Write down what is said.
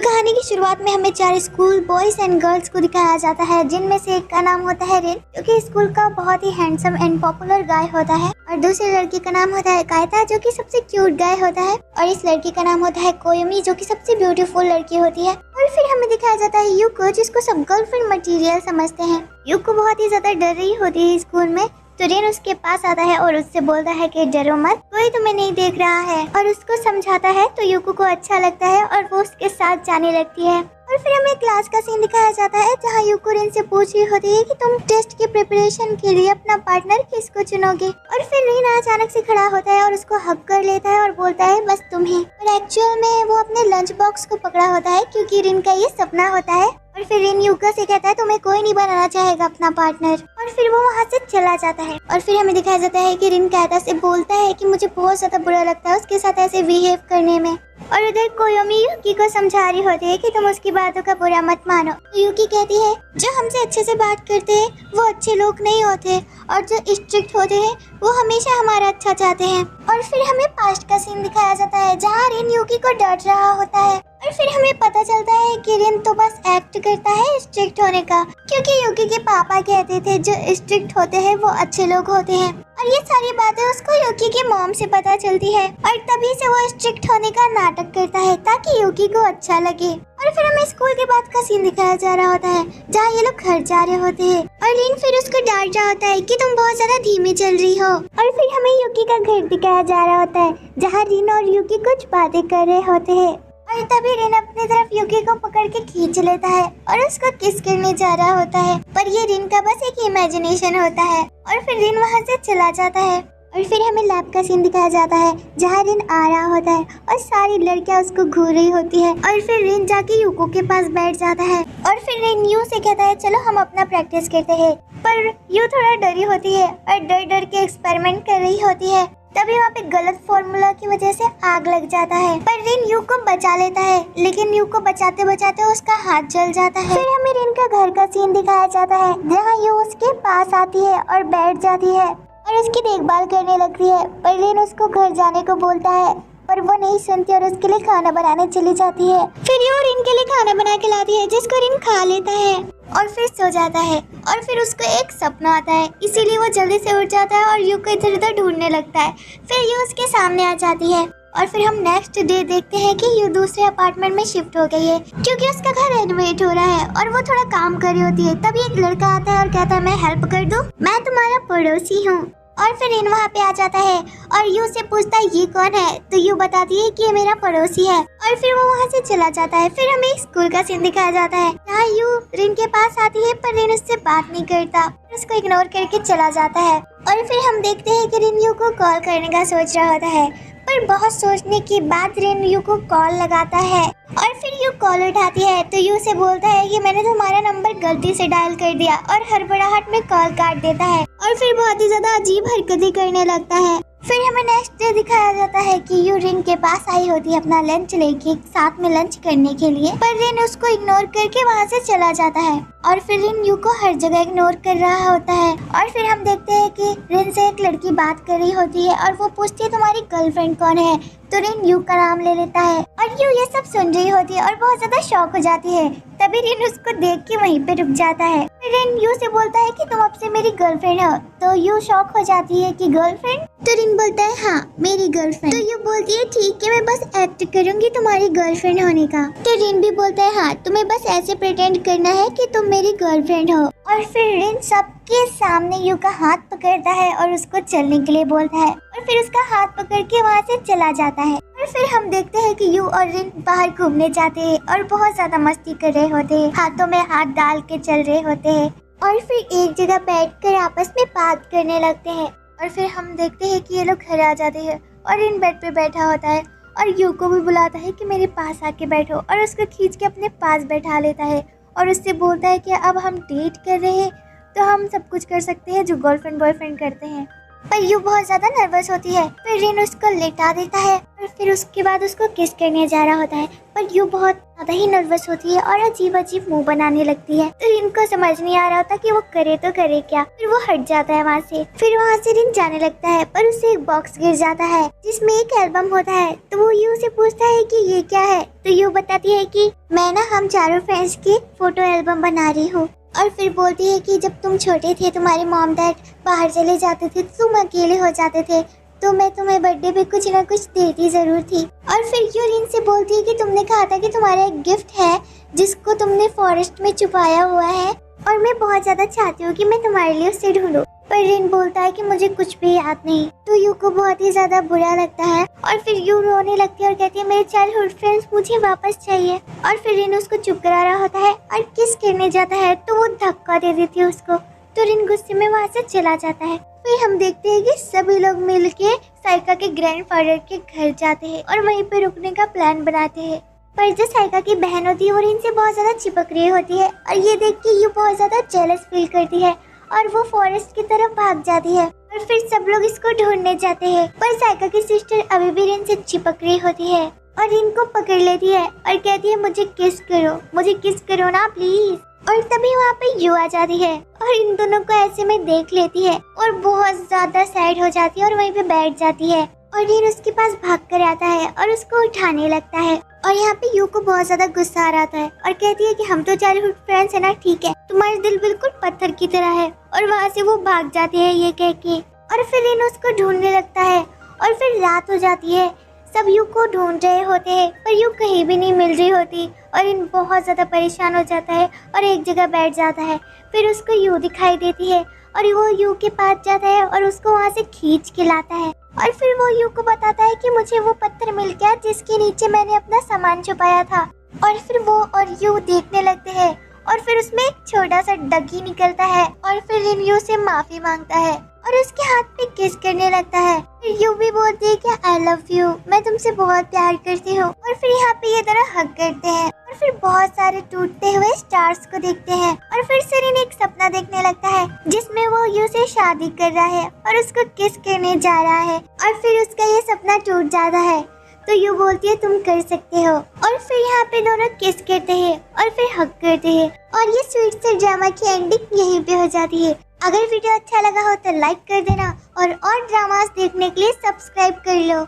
कहानी की शुरुआत में हमें 4 स्कूल बॉयज एंड गर्ल्स को दिखाया जाता है, जिनमें से एक का नाम होता है रिन, जो कि स्कूल का बहुत ही हैंडसम एंड पॉपुलर गाय होता है, और दूसरी लड़की का नाम होता है कायता, जो कि सबसे क्यूट गाय होता है, और इस लड़की का नाम होता है कोयोमी, जो कि सबसे ब्यूटीफुल लड़की होती है। और फिर हमें दिखाया जाता है यूको, जिसको सब गर्लफ्रेंड मटेरियल समझते हैं। यूको बहुत ही ज्यादा डर रही होती है स्कूल में, तो रिन उसके पास आता है और उससे बोलता है कि डरो मत, कोई तुम्हें नहीं देख रहा है, और उसको समझाता है। तो यूको को अच्छा लगता है और वो उसके साथ जाने लगती है। और फिर हमें क्लास का सीन दिखाया जाता है, जहाँ यूको रिन से पूछ रही होती है कि तुम टेस्ट के प्रिपरेशन के लिए अपना पार्टनर किसको चुनोगे। और फिर रिन अचानक से खड़ा होता है और उसको हग कर लेता है और बोलता है बस तुम्हें। और एक्चुअल में वो अपने लंच बॉक्स को पकड़ा होता है, क्योंकि रिन का ये सपना होता है। और फिर रिन यूको से कहता है तुम्हें कोई नहीं बनाना चाहेगा अपना पार्टनर, और फिर वो वहाँ से चला जाता है। और फिर हमें दिखाया जाता है कि रिन कायता से बोलता है कि मुझे बहुत ज्यादा बुरा लगता है उसके साथ ऐसे बिहेव करने में। और उधर कोयोमी यूकी को समझा रही होती है कि तुम उसकी बातों का बुरा मत मानो। तो यूकी कहती है जो हमसे अच्छे से बात करते हैं वो अच्छे लोग नहीं होते, और जो स्ट्रिक्ट होते हैं वो हमेशा हमारा अच्छा चाहते हैं। और फिर हमें पास्ट का सीन दिखाया जाता है, जहाँ रिन यूकी को डांट रहा होता है। और फिर हमें पता चलता है कि रिन तो बस एक्ट करता है स्ट्रिक्ट होने का, क्योंकि यूकी के पापा कहते थे जो स्ट्रिक्ट होते हैं वो अच्छे लोग होते हैं। और ये सारी बातें उसको यूकी की मॉम से पता चलती है, और तभी से वो स्ट्रिक्ट होने का नाटक करता है ताकि यूकी को अच्छा लगे। और फिर हमें स्कूल के बाद का सीन दिखाया जा रहा होता है, जहाँ ये लोग घर जा रहे होते हैं, और रिन फिर उसको डांट रहा होता है कि तुम बहुत ज्यादा धीमे चल रही हो। और फिर हमें यूकी का घर दिखाया जा रहा होता है, जहाँ रिन और यूकी कुछ बातें कर रहे होते हैं। और तभी रिन अपनी तरफ यूकी को पकड़ के खींच लेता है और उसको किस करने जा रहा होता है, पर ये रिन का बस एक इमेजिनेशन होता है। और फिर रिन वहाँ से चला जाता है। और फिर हमें लैब का सीन दिखाया जाता है, जहाँ रिन आ रहा होता है और सारी लड़कियां उसको घूर रही होती है। और फिर रिन जाके यूको के पास बैठ जाता है, और फिर रिन यू से कहता है चलो हम अपना प्रैक्टिस करते हैं। पर यू थोड़ा डरी होती है और डर डर के एक्सपेरिमेंट कर रही होती है। तभी वहाँ पे गलत फॉर्मूला की वजह से आग लग जाता है, पर रिन यू को बचा लेता है, लेकिन यू को बचाते बचाते उसका हाथ जल जाता है। फिर हमें रिन का घर का सीन दिखाया जाता है, जहाँ यू उसके पास आती है और बैठ जाती है और उसकी देखभाल करने लगती है। पर रिन उसको घर जाने को बोलता है, पर वो नहीं सुनती और उसके लिए खाना बनाने चली जाती है। फिर यू रिन के लिए खाना बना के लाती है, जिसको रिन खा लेता है और फिर सो जाता है। और फिर उसको एक सपना आता है, इसीलिए वो जल्दी से उठ जाता है और यू को इधर उधर ढूंढने लगता है। फिर यू उसके सामने आ जाती है, और फिर हम नेक्स्ट डे देखते हैं कि यू दूसरे अपार्टमेंट में शिफ्ट हो गई है, क्योंकि उसका घर रेनोवेट हो रहा है और वो थोड़ा काम कर रही होती है। तभी एक लड़का आता है और कहता है मैं हेल्प कर दूं, मैं तुम्हारा पड़ोसी हूँ। और फिर रिन वहाँ पे आ जाता है और यू से पूछता है ये कौन है, तो यू बताती है कि ये मेरा पड़ोसी है। और फिर वो वहाँ से चला जाता है। फिर हमें स्कूल का सीन दिखाया जाता है, जहाँ यू रिन के पास आती है, पर रिन उससे बात नहीं करता, उसको इग्नोर करके चला जाता है। और फिर हम देखते हैं कि रिन यू को कॉल करने का सोच रहा होता है, पर बहुत सोचने के बाद रिन यू को कॉल लगाता है। और फिर यू कॉल उठाती है, तो यू से बोलता है कि मैंने तुम्हारा नंबर गलती से डायल कर दिया, और हड़बड़ाहट में कॉल काट देता है और फिर बहुत ही ज्यादा अजीब हरकतें करने लगता है। फिर हमें नेक्स्ट डे दिखाया जाता है कि यू रिन के पास आई होती है अपना लंच लेके, साथ में लंच करने के लिए, पर रिन उसको इग्नोर करके वहाँ से चला जाता है। और फिर रिन यू को हर जगह इग्नोर कर रहा होता है। और फिर हम देखते हैं कि रिन से एक लड़की बात कर रही होती है और वो पूछती है तुम्हारी गर्लफ्रेंड कौन है, तो रिन यू का नाम ले लेता है। और यू ये सब सुन रही होती है और बहुत ज्यादा शॉक हो जाती है। तभी रिन उसको देख के वहीं पे रुक जाता है। फिर रिन यू से बोलता है कि तुम अब से मेरी गर्लफ्रेंड हो, तो यू शॉक हो जाती है कि गर्लफ्रेंड, तो रिन बोलता है हाँ मेरी गर्लफ्रेंड। तो यू बोलती है ठीक है मैं बस एक्ट करूंगी तुम्हारी गर्लफ्रेंड होने का। तो रिन भी बोलता है हाँ तुम्हें बस ऐसे प्रिटेंड करना है कि तुम मेरी गर्लफ्रेंड हो। और फिर रिन सबके सामने यू का हाथ पकड़ता है और उसको चलने के लिए बोलता है, और फिर उसका हाथ पकड़ के वहाँ से चला जाता है। और फिर हम देखते हैं कि यू और रिन बाहर घूमने जाते हैं और बहुत ज्यादा मस्ती कर रहे होते हैं, हाथों में हाथ डाल के चल रहे होते हैं, और फिर एक जगह बैठकर आपस में बात करने लगते हैं। और फिर हम देखते हैं कि ये लोग घर आ जाते हैं और रिन बेड पे बैठा होता है, और यू को भी बुलाता है कि मेरे पास आके बैठो, और उसको खींच के अपने पास बैठा लेता है और उससे बोलता है कि अब हम डेट कर रहे हैं तो हम सब कुछ कर सकते हैं जो गर्लफ्रेंड बॉयफ्रेंड करते हैं। पर यू बहुत ज्यादा नर्वस होती है। फिर रिन उसको लेटा देता है और फिर उसके बाद उसको किस करने जा रहा होता है, पर यू बहुत ज्यादा ही नर्वस होती है और अजीब अजीब मुंह बनाने लगती है। तो रिन को समझ नहीं आ रहा होता कि वो करे तो करे क्या। फिर वो हट जाता है वहाँ से। फिर वहाँ से रिन जाने लगता है, पर उसे एक बॉक्स गिर जाता है जिसमें एक एल्बम होता है। तो वो यू से पूछता है कि ये क्या है। तो यू बताती है कि मैं ना हम चारों फ्रेंड्स की फोटो एल्बम बना रही हूँ। और फिर बोलती है कि जब तुम छोटे थे, तुम्हारे मॉम डैड बाहर चले जाते थे, तुम अकेले हो जाते थे, तो मैं तुम्हें बर्थडे पे कुछ ना कुछ देती जरूर थी। और फिर यू रिन से बोलती है कि तुमने कहा था कि तुम्हारा एक गिफ्ट है जिसको तुमने फॉरेस्ट में छुपाया हुआ है और मैं बहुत ज्यादा चाहती हूँ कि मैं तुम्हारे लिए उसे ढूंढूं। पर रिन बोलता है कि मुझे कुछ भी याद नहीं। तो यू को बहुत ही ज्यादा बुरा लगता है और फिर यू रोने लगती है और कहती है मेरे चाइल्डहुड फ्रेंड्स मुझे वापस चाहिए। और फिर रिन उसको चुप करा रहा होता है और किस करने जाता है तो वो धक्का दे देती है उसको। तो रिन गुस्से में वहाँ से चला जाता है। फिर हम देखते हैं कि सभी लोग मिलके साइका के ग्रैंडफादर के घर जाते हैं और वहीं पे रुकने का प्लान बनाते हैं। पर जो साइका की बहन होती है वो रिन से बहुत ज्यादा चिपक रही होती है और ये देख के यू बहुत ज्यादा जेलस फील करती है और वो फॉरेस्ट की तरफ भाग जाती है। और फिर सब लोग इसको ढूंढने जाते हैं, पर साइका की सिस्टर अभी भी रिन से चिपक रही होती है और रिन को पकड़ लेती है और कहती है मुझे किस करो ना प्लीज। और तभी वहाँ पे यू आ जाती है और इन दोनों को ऐसे में देख लेती है और बहुत ज्यादा सैड हो जाती है और वहीं पे बैठ जाती है। और रिन उसके पास भाग कर आता है और उसको उठाने लगता है। और यहाँ पे यू को बहुत ज्यादा गुस्सा आ रहा है और कहती है कि हम तो चाइल्डहुड फ्रेंड्स है ना, ठीक है, तुम्हारा दिल बिल्कुल पत्थर की तरह है। और वहाँ से वो भाग जाती है ये कह के। और फिर रिन उसको ढूंढने लगता है और फिर रात हो जाती है। सब यू को ढूंढ रहे होते हैं पर यू कहीं भी नहीं मिल रही होती और इन बहुत ज्यादा परेशान हो जाता है और एक जगह बैठ जाता है। फिर उसको यू दिखाई देती है और वो यू के पास जाता है और उसको वहाँ से खींच के लाता है। और फिर वो यू को बताता है कि मुझे वो पत्थर मिल गया जिसके नीचे मैंने अपना सामान छुपाया था। और फिर वो और यू देखने लगते हैं और फिर उसमें एक छोटा सा डगी निकलता है और फिर रिन यू से माफी मांगता है और उसके हाथ पे किस करने लगता है। फिर यू भी बोलती है कि आई लव यू, मैं तुमसे बहुत प्यार करती हूँ। और फिर यहाँ पे ये दोनों हग करते हैं और फिर बहुत सारे टूटते हुए स्टार्स को देखते हैं। और फिर से रिन एक सपना देखने लगता है जिसमें वो यू से शादी कर रहा है और उसको किस करने जा रहा है। और फिर उसका ये सपना टूट जाता है। तो यू बोलती है तुम कर सकते हो। और फिर यहाँ पे दोनों किस करते हैं और फिर हग करते हैं और ये स्वीट से ड्रामा की एंडिंग यहीं पे हो जाती है। अगर वीडियो अच्छा लगा हो तो लाइक कर देना और ड्रामास देखने के लिए सब्सक्राइब कर लो।